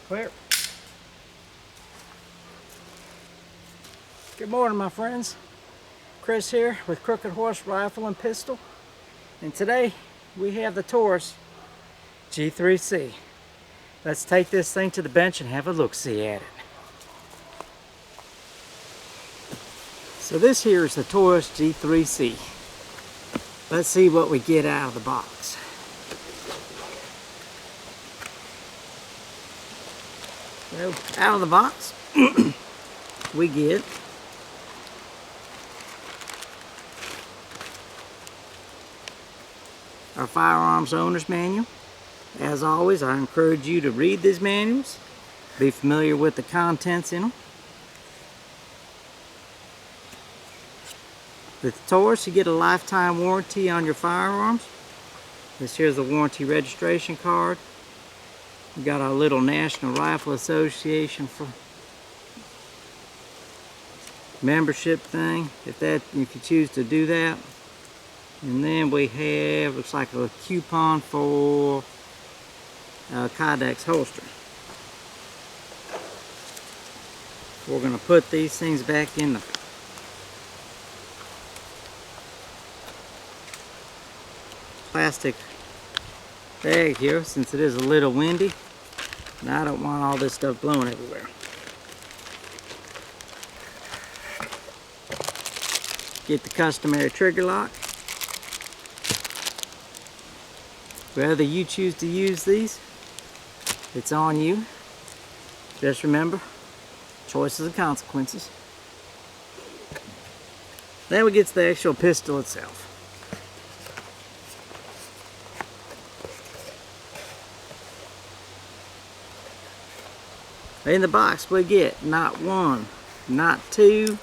Clear. Good morning, my friends. Chris here with Crooked Horse Rifle and Pistol. And today we have the Taurus G3C. Let's take this thing to the bench and have a look-see at it. So this here is the Taurus G3C. Let's see what we get out of the box. So out of the box we get our firearms owner's manual. As always, I encourage you to read these manuals, be familiar with the contents in them. With the Taurus, you get a lifetime warranty on your firearms. This here's the warranty registration card. We got our little National Rifle Association for membership thing, if you choose to do that. And then we have, looks like a coupon for Kydex holster. We're going to put these things back in the plastic bag here, since it is a little windy and I don't want all this stuff blowing everywhere. Get the customary trigger lock. Whether you choose to use these, it's on you. Just remember, choices and consequences. Then we get to the actual pistol itself. In the box we get not one, not two,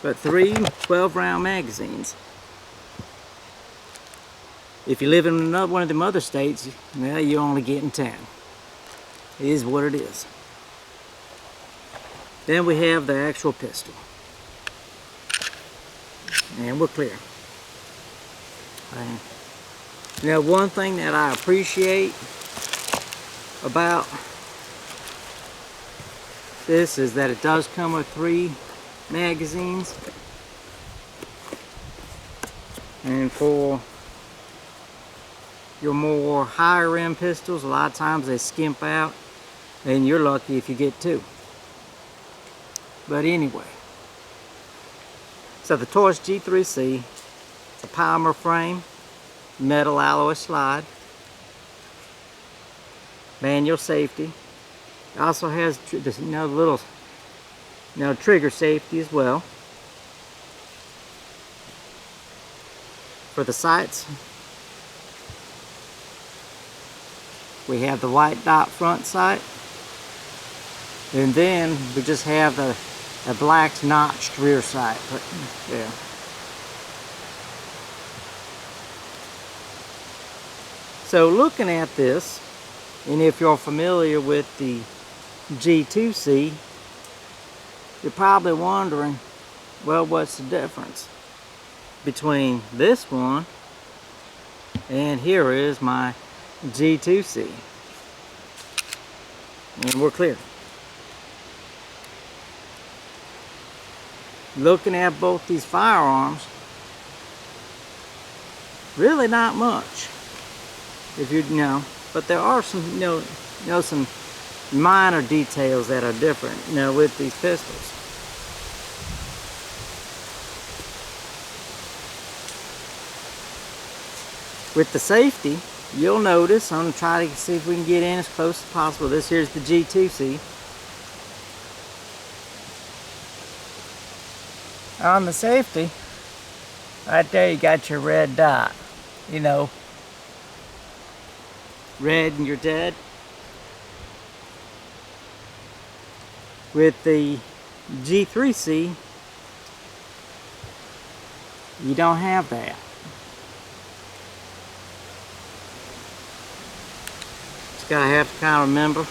but 3 12-round magazines. If you live in another one of them other states, well, you're only getting 10. It is what it is. Then we have the actual pistol. And we're clear. Now, one thing that I appreciate about this is that it does come with 3 magazines. And for your more higher end pistols, a lot of times they skimp out, and you're lucky if you get 2. But anyway, so the Taurus G3C, it's a polymer frame, metal alloy slide, manual safety. It also has this, little trigger safety as well. For the sights, we have the white dot front sight, and then we just have the black notched rear sight. Yeah. So looking at this, and if you're familiar with the G2C, you're probably wondering, well, what's the difference between this one and here is my G2C? And we're clear. Looking at both these firearms, really not much. If you know, but there are some, some minor details that are different, with these pistols. With the safety, you'll notice, I'm going to try to see if we can get in as close as possible. This here's the G2C. On the safety, right there you got your red dot, red and you're dead. With the G3C, you don't have that. Just gotta have to kind of remember,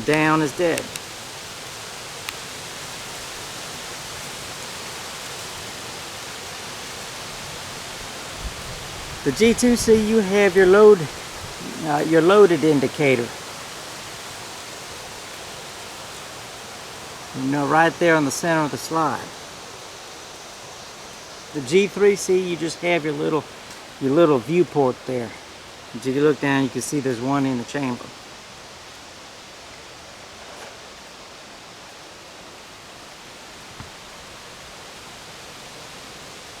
down is dead. The G3C, you have your loaded indicator. You know, right there on the center of the slide. The G3C, you just have your little viewport there. If you look down, you can see there's one in the chamber.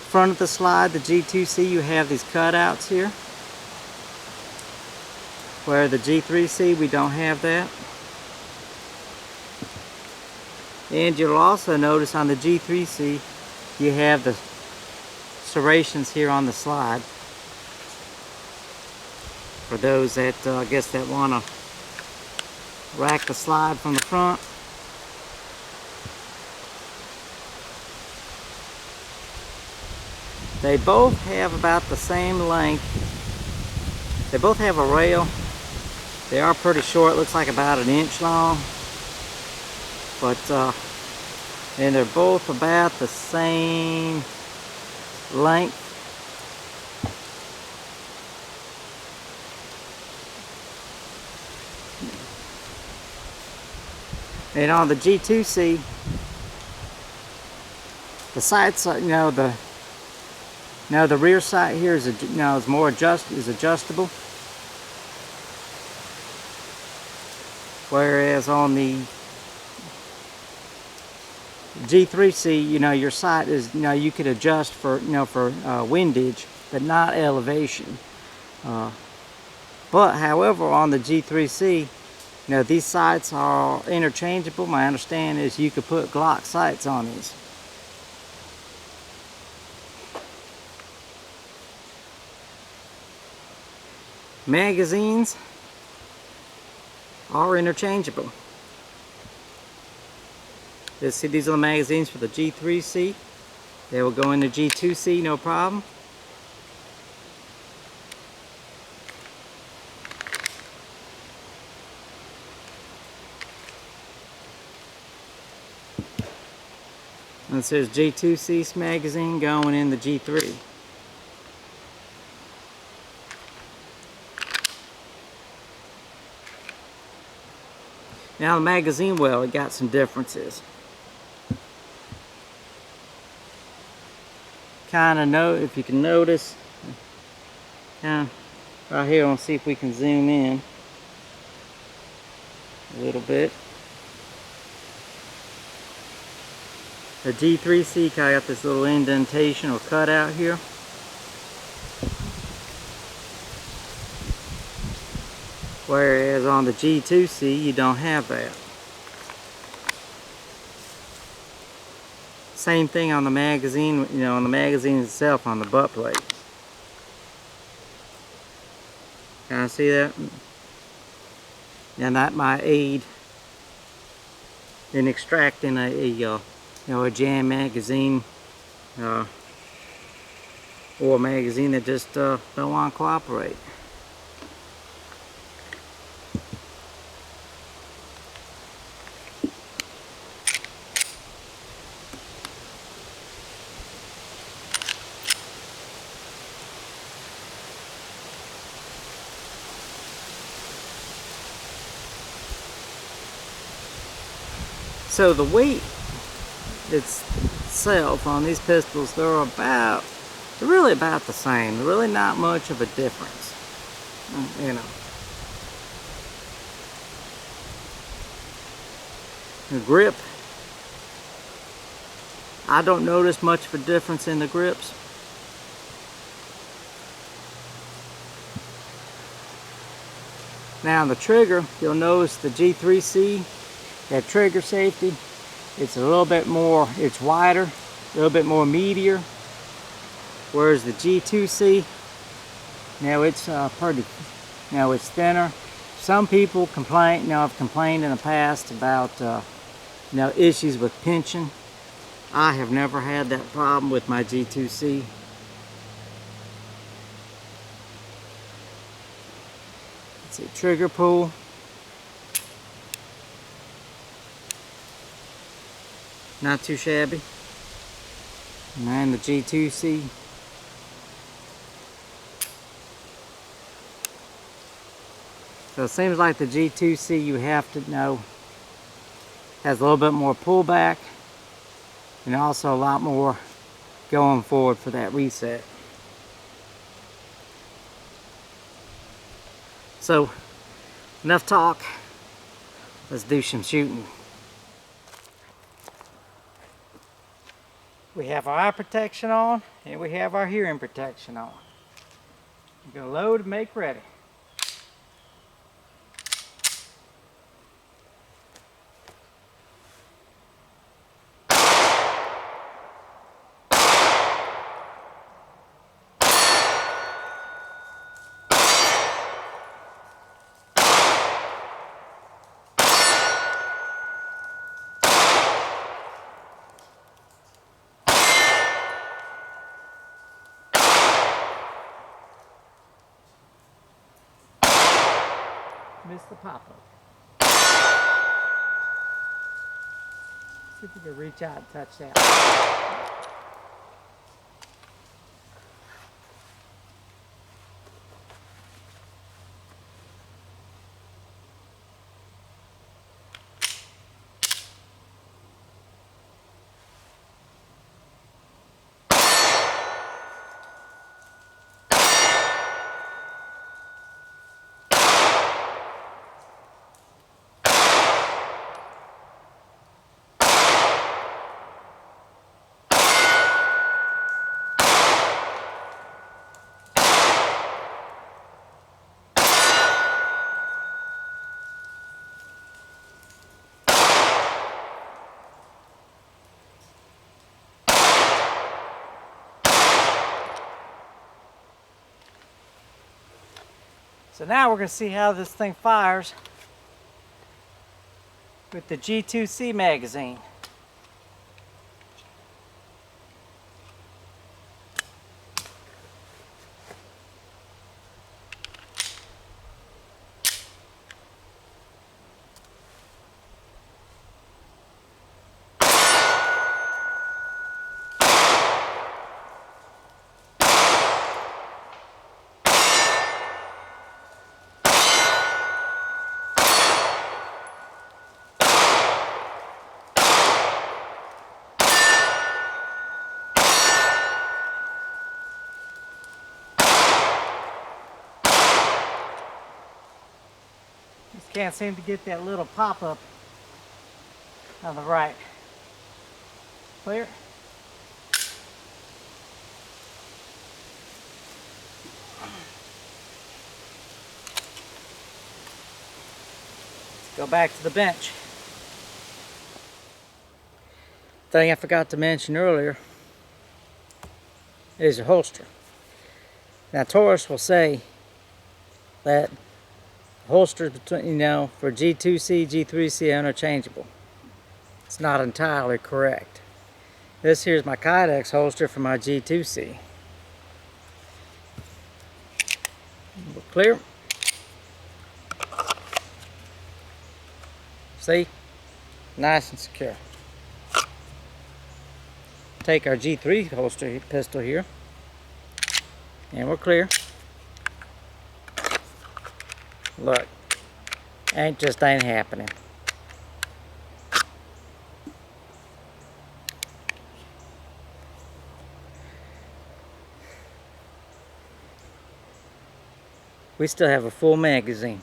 Front of the slide, the G2C, you have these cutouts here. Where the G3C, we don't have that. And you'll also notice on the G3C, you have the serrations here on the slide. For those that, I guess, that want to rack the slide from the front. They both have about the same length. They both have a rail. They are pretty short, looks like about 1 inch long. But, and they're both about the same length. And on the G2C, the sights, you know, the rear sight here is, is more adjustable. Whereas on the G3C, you know, your sight is, you know, you could adjust for, you know, for windage, but not elevation. But however, on the G3C, you know, these sights are interchangeable. My understanding is you could put Glock sights on these. Magazines are interchangeable. See, these are the magazines for the G3C. They will go in the G2C, no problem. And this is G2C magazine going in the G3. Now the magazine well, it got some differences. Kind of know, if you can notice, kind of right here. Let's see if we can zoom in a little bit. The G3C kind of got this little indentation or cutout here. Whereas on the G2C, you don't have that. Same thing on the magazine, you know, on the magazine itself, on the butt plate. Can I see that? And that might aid in extracting a jam magazine, or a magazine that just don't want to cooperate. So the weight itself on these pistols, they're really about the same. Really not much of a difference, you know. The grip, I don't notice much of a difference in the grips. Now the trigger, you'll notice the G3C, that trigger safety, it's a little bit more, it's wider, a little bit more meatier. Whereas the G2C, now it's it's thinner. Some people complain, I've complained in the past about issues with pinching. I have never had that problem with my G2C. Let's see, trigger pull. Not too shabby. And the G2C. So it seems like the G2C, you have to know, has a little bit more pullback and also a lot more going forward for that reset. So enough talk, let's do some shooting. We have our eye protection on and we have our hearing protection on. We're gonna load and make ready. Missed the pop-up. See if we can reach out and touch that. So now we're going to see how this thing fires with the G2C magazine. Just can't seem to get that little pop-up on the right. Clear? Let's go back to the bench. Thing I forgot to mention earlier is your holster. Now Taurus will say that holsters between, for G2C, G3C are interchangeable. It's not entirely correct. This here's my Kydex holster for my G2C. Clear? See? Nice and secure. Take our G3 holster pistol here, and we're clear. Look, ain't happening. We still have a full magazine.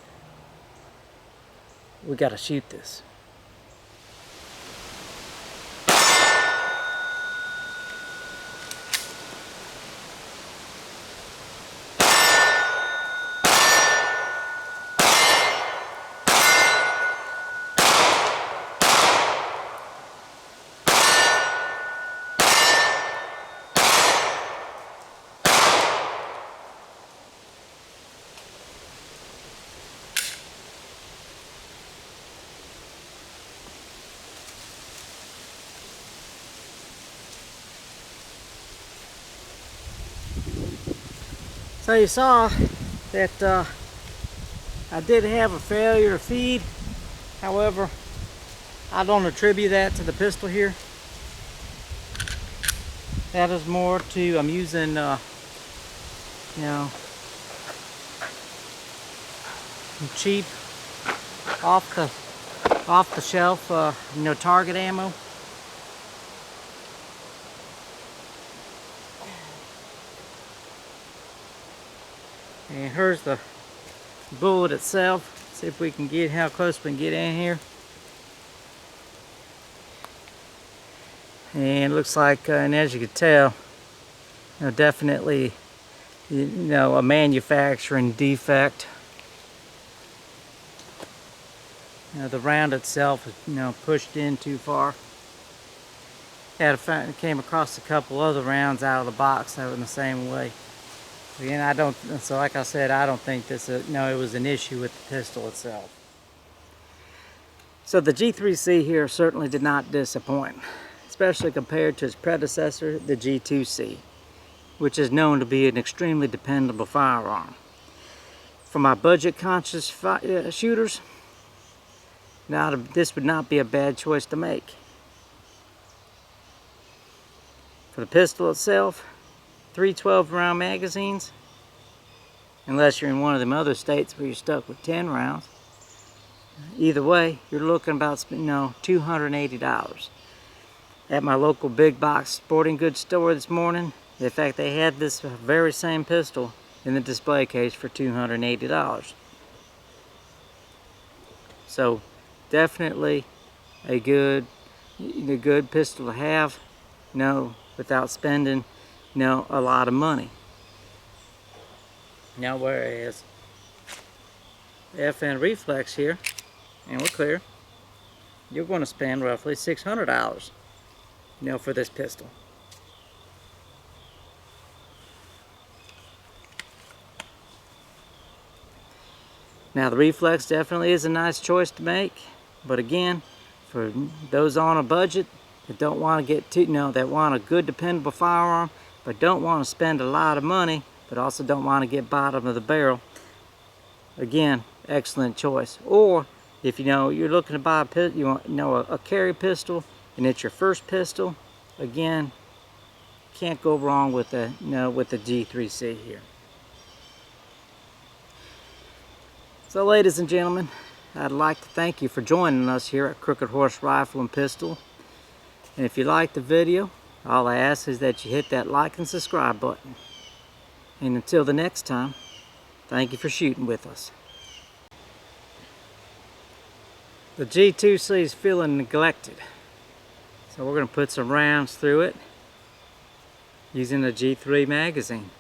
We gotta shoot this. So you saw that I did have a failure of feed. However, I don't attribute that to the pistol here. That is more to, I'm using, some cheap off the shelf, target ammo. And here's the bullet itself. See if we can get how close we can get in here. And it looks like, and as you can tell, definitely, a manufacturing defect. The round itself is, pushed in too far. Came across a couple other rounds out of the box that were in the same way. Again, so like I said, I don't think it was an issue with the pistol itself. So the G3C here certainly did not disappoint, especially compared to its predecessor, the G2C, which is known to be an extremely dependable firearm. For my budget-conscious shooters, this would not be a bad choice to make. For the pistol itself, 3 12-round magazines, unless you're in one of them other states where you're stuck with 10 rounds. Either way, you're looking about $280. At my local big box sporting goods store this morning, in fact, they had this very same pistol in the display case for $280. So definitely a good pistol to have, without spending a lot of money. Now whereas FN Reflex here, and we're clear, you're going to spend roughly $600 for this pistol. Now the Reflex definitely is a nice choice to make, but again, for those on a budget that don't want to get too, that want a good dependable firearm, but don't want to spend a lot of money, but also don't want to get bottom of the barrel, again, excellent choice. Or if you're looking to buy a carry pistol and it's your first pistol, again, can't go wrong with the G3C here. So ladies and gentlemen, I'd like to thank you for joining us here at Crooked Horse Rifle and Pistol. And if you liked the video, all I ask is that you hit that like and subscribe button. And until the next time, thank you for shooting with us. The G2C is feeling neglected, so we're going to put some rounds through it using a G3 magazine.